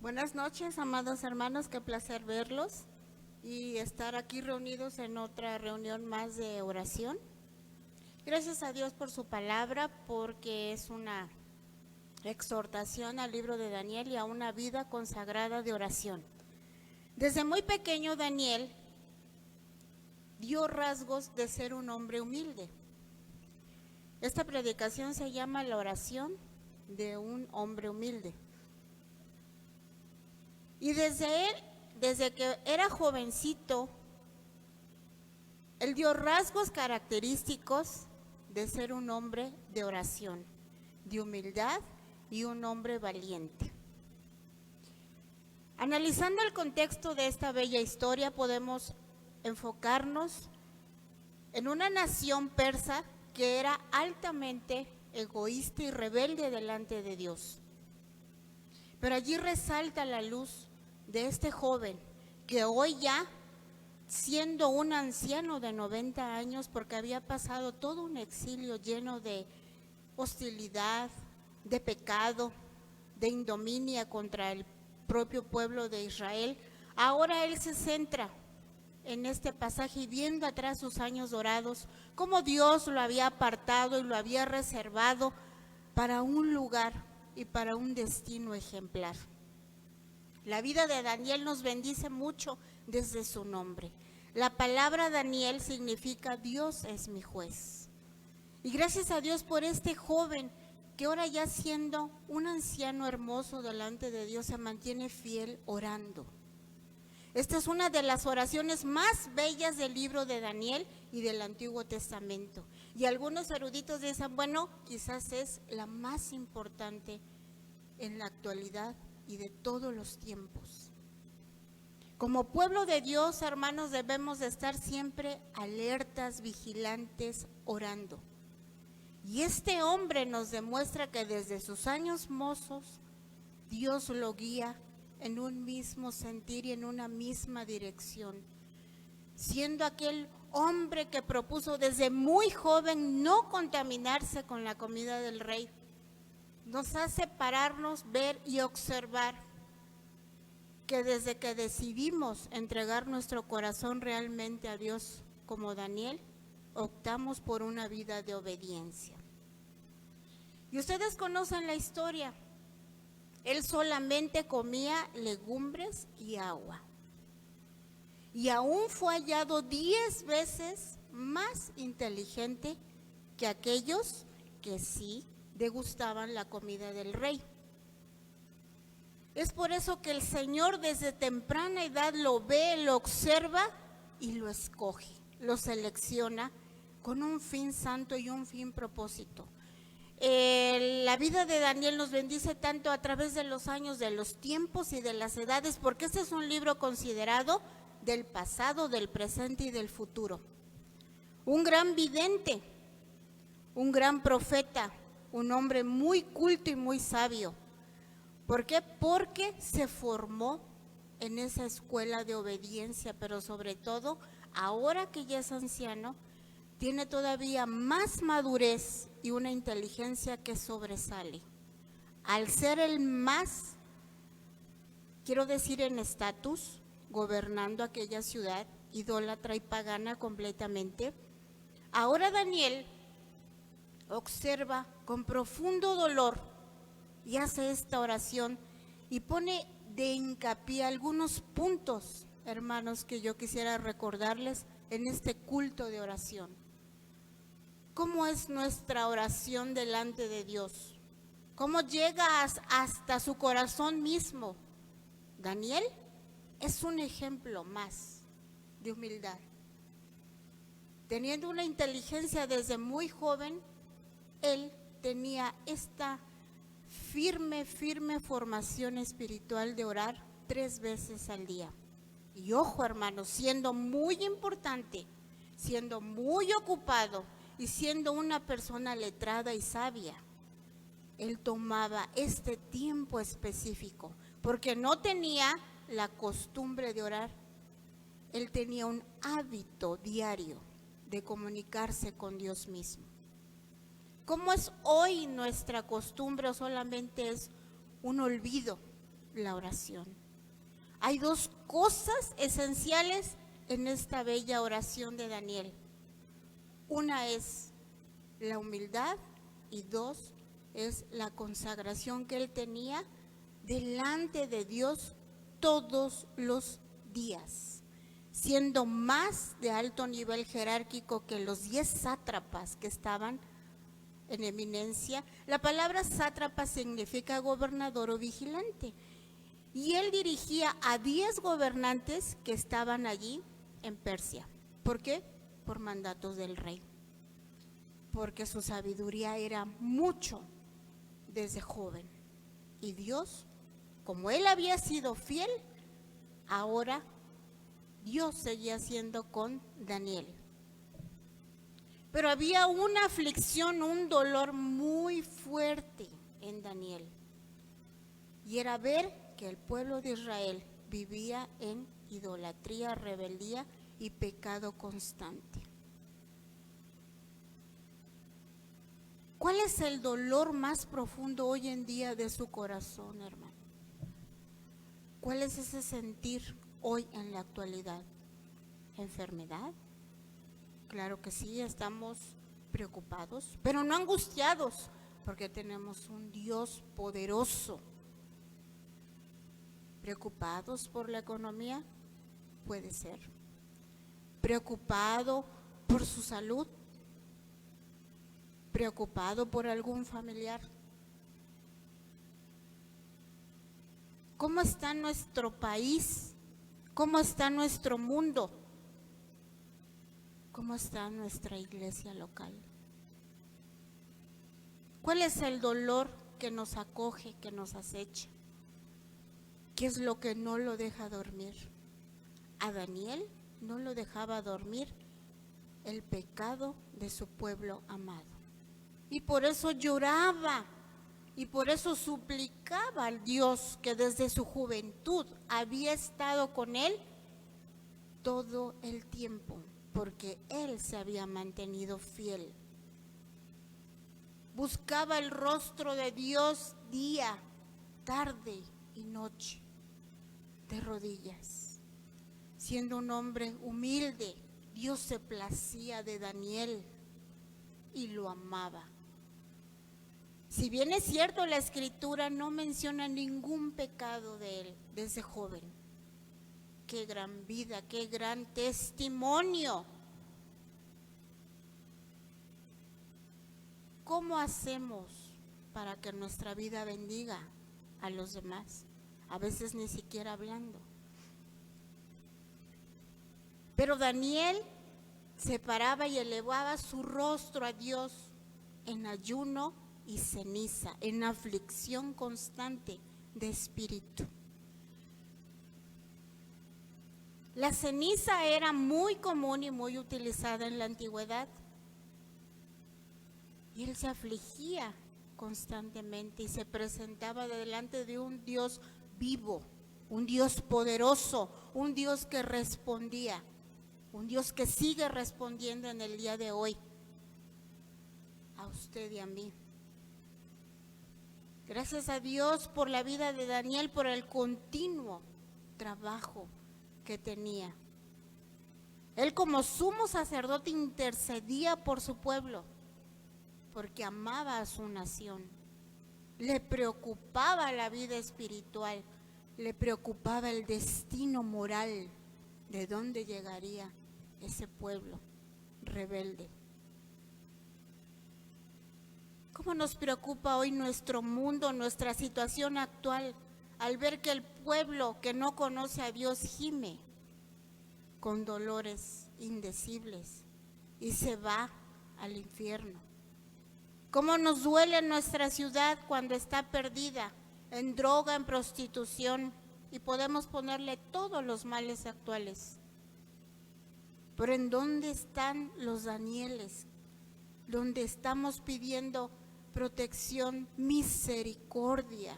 Buenas noches, amados hermanos, qué placer verlos y estar aquí reunidos en otra reunión más de oración. Gracias a Dios por su palabra, porque es una exhortación al libro de Daniel y a una vida consagrada de oración. Desde muy pequeño Daniel dio rasgos de ser un hombre humilde. Esta predicación se llama La oración de un hombre humilde. Y desde que era jovencito, él dio rasgos característicos de ser un hombre de oración, de humildad y un hombre valiente. Analizando el contexto de esta bella historia, podemos enfocarnos en una nación persa que era altamente egoísta y rebelde delante de Dios. Pero allí resalta la luz de este joven que hoy ya, siendo un anciano de 90 años, porque había pasado todo un exilio lleno de hostilidad, de pecado, de indominia contra el propio pueblo de Israel, ahora él se centra en este pasaje y viendo atrás sus años dorados, cómo Dios lo había apartado y lo había reservado para un lugar y para un destino ejemplar. La vida de Daniel nos bendice mucho desde su nombre. La palabra Daniel significa Dios es mi juez. Y gracias a Dios por este joven que ahora ya siendo un anciano hermoso delante de Dios se mantiene fiel orando. Esta es una de las oraciones más bellas del libro de Daniel y del Antiguo Testamento. Y algunos eruditos dicen, bueno, quizás es la más importante en la actualidad y de todos los tiempos. Como pueblo de Dios, hermanos, debemos de estar siempre alertas, vigilantes, orando. Y este hombre nos demuestra que desde sus años mozos, Dios lo guía en un mismo sentir y en una misma dirección, siendo aquel hombre que propuso desde muy joven no contaminarse con la comida del rey. Nos hace pararnos, ver y observar que desde que decidimos entregar nuestro corazón realmente a Dios como Daniel, optamos por una vida de obediencia. Y ustedes conocen la historia. Él solamente comía legumbres y agua. Y aún fue hallado 10 veces más inteligente que aquellos que sí degustaban la comida del rey. Es por eso que el Señor desde temprana edad lo ve, lo observa y lo escoge, lo selecciona con un fin santo y un fin propósito. La vida de Daniel nos bendice tanto a través de los años, de los tiempos y de las edades, porque este es un libro considerado del pasado, del presente y del futuro. Un gran vidente, un gran profeta, un hombre muy culto y muy sabio. ¿Por qué? Porque se formó en esa escuela de obediencia, pero sobre todo, ahora que ya es anciano, tiene todavía más madurez y una inteligencia que sobresale. Al ser el más, quiero decir en estatus, gobernando aquella ciudad idólatra y pagana completamente, ahora Daniel observa con profundo dolor y hace esta oración y pone de hincapié algunos puntos, hermanos, que yo quisiera recordarles en este culto de oración. ¿Cómo es nuestra oración delante de Dios? ¿Cómo llega hasta su corazón mismo? Daniel es un ejemplo más de humildad. Teniendo una inteligencia desde muy joven, él tenía esta firme formación espiritual de orar 3 veces al día. Y ojo, hermanos, siendo muy importante, siendo muy ocupado y siendo una persona letrada y sabia, él tomaba este tiempo específico, porque no tenía la costumbre de orar, él tenía un hábito diario de comunicarse con Dios mismo. ¿Cómo es hoy nuestra costumbre o solamente es un olvido? la oración. Hay dos cosas esenciales en esta bella oración de Daniel. Una es la humildad y dos es la consagración que él tenía delante de Dios todos los días, siendo más de alto nivel jerárquico que los 10 sátrapas que estaban en eminencia. La palabra sátrapa significa gobernador o vigilante. Y él dirigía a 10 gobernantes que estaban allí en Persia. ¿Por qué? Por mandatos del rey. Porque su sabiduría era mucho desde joven. Y Dios, como él había sido fiel, ahora Dios seguía siendo con Daniel. Pero había una aflicción, un dolor muy fuerte en Daniel. Y era ver que el pueblo de Israel vivía en idolatría, rebeldía y pecado constante. ¿Cuál es el dolor más profundo hoy en día de su corazón, hermano? ¿Cuál es ese sentir hoy en la actualidad? ¿Enfermedad? Claro que sí, estamos preocupados, pero no angustiados, porque tenemos un Dios poderoso. ¿Preocupados por la economía? Puede ser. ¿Preocupado por su salud? ¿Preocupado por algún familiar? ¿Cómo está nuestro país? ¿Cómo está nuestro mundo? ¿Cómo está nuestra iglesia local? ¿Cuál es el dolor que nos acoge, que nos acecha? ¿Qué es lo que no lo deja dormir? A Daniel no lo dejaba dormir el pecado de su pueblo amado. Y por eso lloraba y por eso suplicaba al Dios que desde su juventud había estado con él todo el tiempo, porque él se había mantenido fiel. Buscaba el rostro de Dios día, tarde y noche, de rodillas. Siendo un hombre humilde, Dios se placía de Daniel y lo amaba. Si bien es cierto, la Escritura no menciona ningún pecado de él, de ese joven. Qué gran vida, qué gran testimonio. ¿Cómo hacemos para que nuestra vida bendiga a los demás? A veces ni siquiera hablando. Pero Daniel se paraba y elevaba su rostro a Dios en ayuno y ceniza, en aflicción constante de espíritu. La ceniza era muy común y muy utilizada en la antigüedad. Y él se afligía constantemente y se presentaba delante de un Dios vivo, un Dios poderoso, un Dios que respondía, un Dios que sigue respondiendo en el día de hoy a usted y a mí. Gracias a Dios por la vida de Daniel, por el continuo trabajo que tenía. Él como sumo sacerdote intercedía por su pueblo, porque amaba a su nación. Le preocupaba la vida espiritual, le preocupaba el destino moral, de dónde llegaría ese pueblo rebelde. ¿Cómo nos preocupa hoy nuestro mundo, nuestra situación actual, al ver que el pueblo que no conoce a Dios gime con dolores indecibles y se va al infierno? ¿Cómo nos duele nuestra ciudad cuando está perdida en droga, en prostitución, y podemos ponerle todos los males actuales? Pero ¿en dónde están los Danieles? Donde estamos pidiendo protección, misericordia.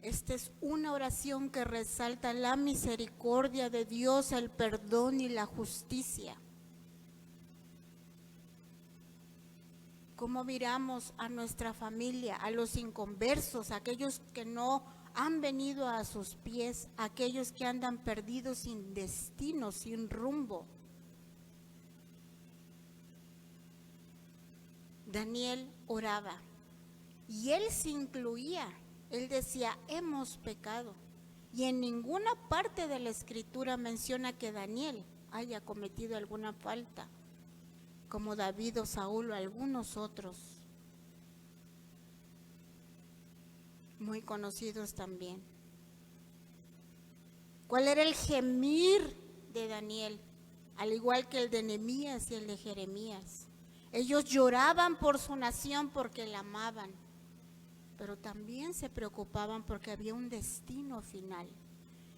Esta es una oración que resalta la misericordia de Dios, el perdón y la justicia. cómo miramos a nuestra familia, a los inconversos, a aquellos que no han venido a sus pies, a aquellos que andan perdidos sin destino, sin rumbo. Daniel oraba y él se incluía, él decía, hemos pecado. Y en ninguna parte de la Escritura menciona que Daniel haya cometido alguna falta, como David o Saúl o algunos otros, muy conocidos también. ¿Cuál era el gemir de Daniel? Al igual que el de Nehemías y el de Jeremías. Ellos lloraban por su nación porque la amaban, pero también se preocupaban porque había un destino final.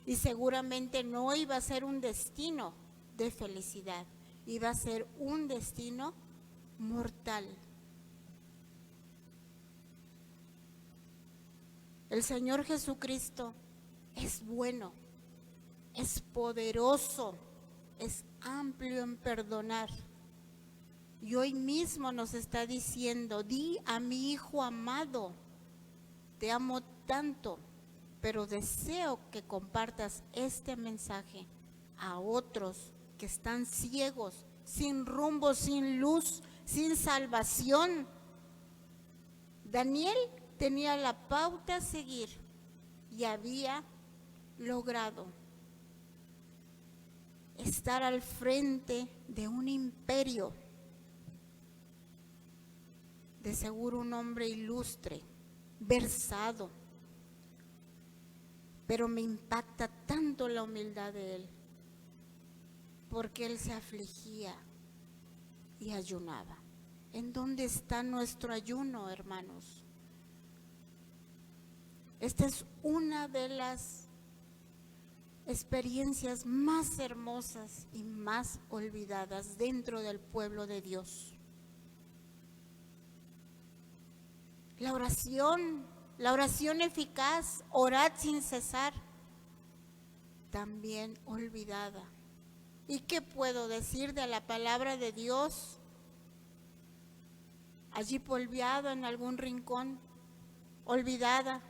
Y seguramente no iba a ser un destino de felicidad, iba a ser un destino mortal. El Señor Jesucristo es bueno, es poderoso, es amplio en perdonar. Y hoy mismo nos está diciendo, di a mi Hijo amado, te amo tanto, pero deseo que compartas este mensaje a otros que están ciegos, sin rumbo, sin luz, sin salvación. Daniel tenía la pauta a seguir y había logrado estar al frente de un imperio. De seguro un hombre ilustre, versado, pero me impacta tanto la humildad de él, porque él se afligía y ayunaba. ¿En dónde está nuestro ayuno, hermanos? Esta es una de las experiencias más hermosas y más olvidadas dentro del pueblo de Dios. La oración eficaz, orad sin cesar, también olvidada. ¿Y qué puedo decir de la palabra de Dios? Allí polveado en algún rincón, olvidada.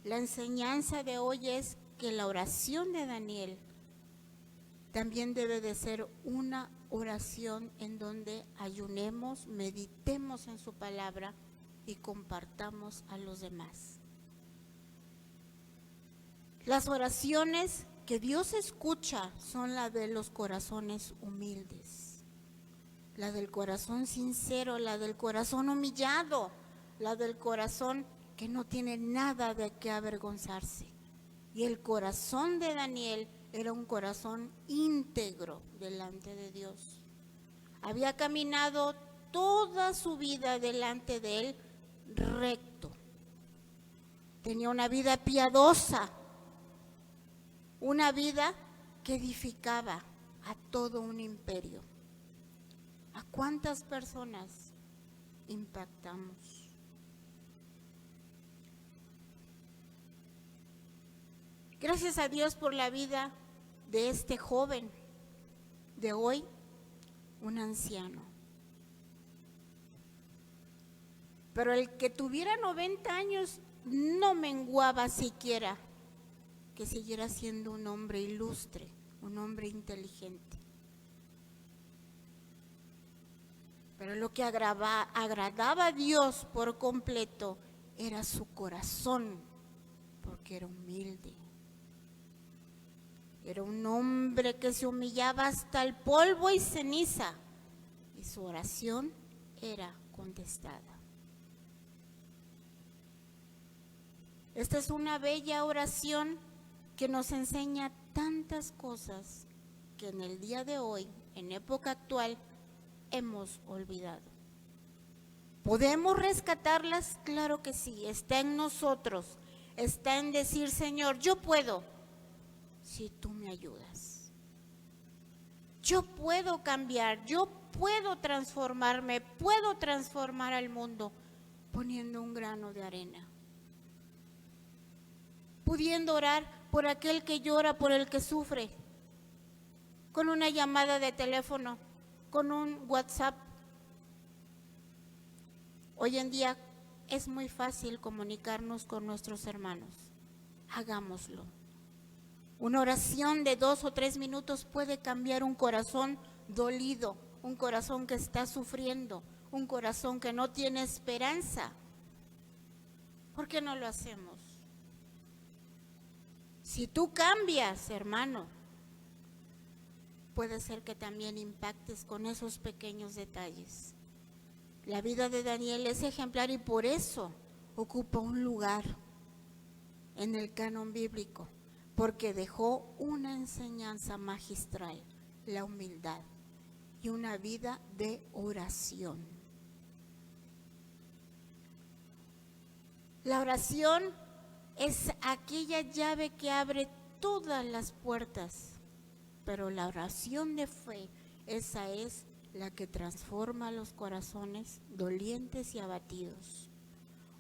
La enseñanza de hoy es que la oración de Daniel también debe de ser una oración en donde ayunemos, meditemos en su palabra y compartamos a los demás. Las oraciones que Dios escucha son las de los corazones humildes, la del corazón sincero, la del corazón humillado, la del corazón que no tiene nada de qué avergonzarse. Y el corazón de Daniel era un corazón íntegro delante de Dios. Había caminado toda su vida delante de él recto. Tenía una vida piadosa, una vida que edificaba a todo un imperio. ¿A cuántas personas impactamos? Gracias a Dios por la vida de este joven, de hoy, un anciano. Pero el que tuviera 90 años no menguaba siquiera que siguiera siendo un hombre ilustre, un hombre inteligente. Pero lo que agradaba a Dios por completo era su corazón, porque era humilde. Era un hombre que se humillaba hasta el polvo y ceniza, y su oración era contestada. Esta es una bella oración que nos enseña tantas cosas que en el día de hoy, en época actual, hemos olvidado. ¿Podemos rescatarlas? Claro que sí, está en nosotros, está en decir, Señor, yo puedo. Si tú me ayudas, yo puedo cambiar, yo puedo transformarme, puedo transformar al mundo poniendo un grano de arena, pudiendo orar por aquel que llora, por el que sufre, con una llamada de teléfono, con un WhatsApp. Hoy en día es muy fácil comunicarnos con nuestros hermanos. Hagámoslo. Una oración de 2 o 3 minutos puede cambiar un corazón dolido, un corazón que está sufriendo, un corazón que no tiene esperanza. ¿Por qué no lo hacemos? Si tú cambias, hermano, puede ser que también impactes con esos pequeños detalles. La vida de Daniel es ejemplar y por eso ocupa un lugar en el canon bíblico, porque dejó una enseñanza magistral, la humildad y una vida de oración. La oración es aquella llave que abre todas las puertas, pero la oración de fe, esa es la que transforma los corazones dolientes y abatidos.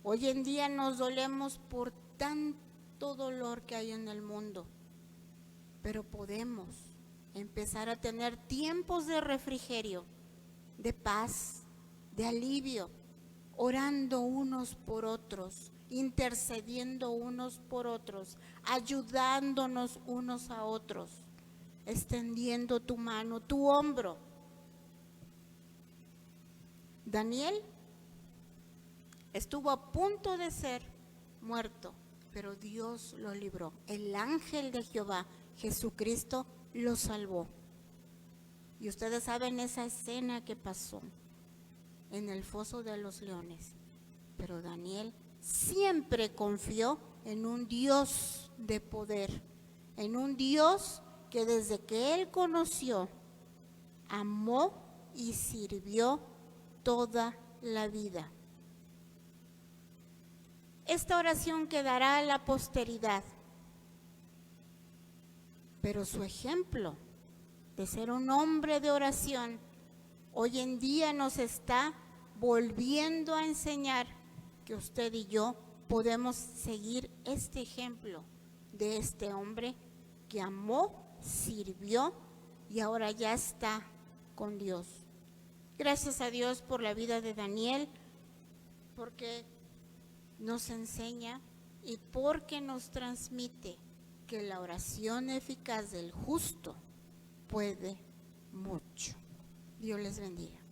Hoy en día nos dolemos por tanto dolor que hay en el mundo, pero podemos empezar a tener tiempos de refrigerio, de paz, de alivio, orando unos por otros, intercediendo unos por otros, ayudándonos unos a otros, extendiendo tu mano, tu hombro. Daniel estuvo a punto de ser muerto, pero Dios lo libró. El ángel de Jehová, Jesucristo, lo salvó. Y ustedes saben esa escena que pasó en el foso de los leones. Pero Daniel siempre confió en un Dios de poder, en un Dios que desde que él conoció, amó y sirvió toda la vida. Esta oración quedará a la posteridad, pero su ejemplo de ser un hombre de oración hoy en día nos está volviendo a enseñar que usted y yo podemos seguir este ejemplo de este hombre que amó, sirvió y ahora ya está con Dios. Gracias a Dios por la vida de Daniel, porque nos enseña y porque nos transmite que la oración eficaz del justo puede mucho. Dios les bendiga.